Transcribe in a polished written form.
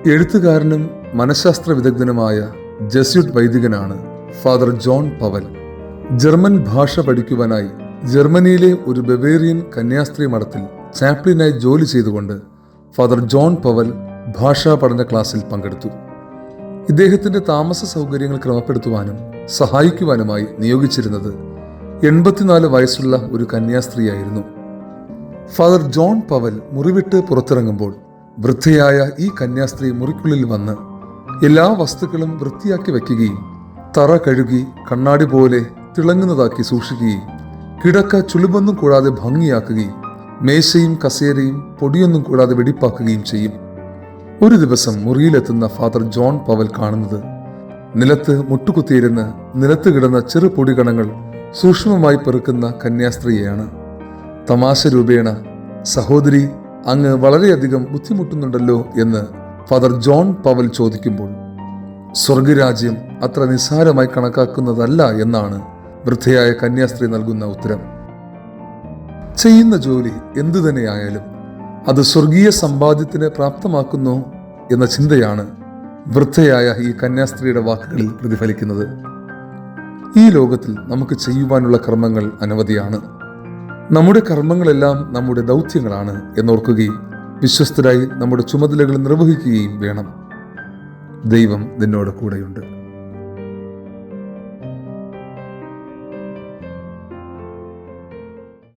എഴുത്തുകാരനും മനഃശാസ്ത്ര വിദഗ്ധനുമായ ജസ്യൂട്ട് വൈദികനാണ് ഫാദർ ജോൺ പവൽ. ജർമ്മൻ ഭാഷ പഠിക്കുവാനായി ജർമ്മനിയിലെ ഒരു ബവേറിയൻ കന്യാസ്ത്രീ മഠത്തിൽ ചാപ്ലിനായി ജോലി ചെയ്തുകൊണ്ട് ഫാദർ ജോൺ പവൽ ഭാഷാ പഠന ക്ലാസ്സിൽ പങ്കെടുത്തു. ഇദ്ദേഹത്തിന്റെ താമസ സൗകര്യങ്ങൾ ക്രമപ്പെടുത്തുവാനും സഹായിക്കുവാനുമായി നിയോഗിച്ചിരുന്നത് 84 വയസ്സുള്ള ഒരു കന്യാസ്ത്രീയായിരുന്നു. ഫാദർ ജോൺ പവൽ മുറിവിട്ട് പുറത്തിറങ്ങുമ്പോൾ വൃദ്ധയായ ഈ കന്യാസ്ത്രീ മുറിക്കുള്ളിൽ വന്ന് എല്ലാ വസ്തുക്കളും വൃത്തിയാക്കി വയ്ക്കുകയും തറ കഴുകി കണ്ണാടി പോലെ തിളങ്ങുന്നതാക്കി സൂക്ഷിക്കുകയും കിടക്ക ചുളിവൊന്നും കൂടാതെ ഭംഗിയാക്കുകയും മേശയും കസേരയും പൊടിയൊന്നും കൂടാതെ വെടിപ്പാക്കുകയും ചെയ്യും. ഒരു ദിവസം മുറിയിലെത്തുന്ന ഫാദർ ജോൺ പവൽ കാണുന്നത് നിലത്ത് മുട്ടുകുത്തിയിരുന്ന് നിലത്ത് കിടന്ന ചെറു പൊടികണങ്ങൾ സൂക്ഷ്മമായി പെറുക്കുന്ന കന്യാസ്ത്രീയെയാണ്. തമാശ രൂപേണ, സഹോദരി, അങ്ങ് വളരെയധികം ബുദ്ധിമുട്ടുന്നുണ്ടല്ലോ എന്ന് ഫാദർ ജോൺ പവൽ ചോദിക്കുമ്പോൾ സ്വർഗരാജ്യം അത്ര നിസ്സാരമായി കണക്കാക്കുന്നതല്ല എന്നാണ് വൃദ്ധയായ കന്യാസ്ത്രീ നൽകുന്ന ഉത്തരം. ചെയ്യുന്ന ജോലി എന്തു തന്നെയായാലും അത് സ്വർഗീയ സമ്പാദ്യത്തിന് പ്രാപ്തമാക്കുന്നു എന്ന ചിന്തയാണ് വൃദ്ധയായ ഈ കന്യാസ്ത്രീയുടെ വാക്കുകളിൽ പ്രതിഫലിക്കുന്നത്. ഈ ലോകത്തിൽ നമുക്ക് ചെയ്യുവാനുള്ള കർമ്മങ്ങൾ അനവധിയാണ്. നമ്മുടെ കർമ്മങ്ങളെല്ലാം നമ്മുടെ ദൗത്യങ്ങളാണ് എന്നോർക്കുകയും വിശ്വസ്തരായി നമ്മുടെ ചുമതലകൾ നിർവഹിക്കുകയും വേണം. ദൈവം നിന്നോട് കൂടെയുണ്ട്.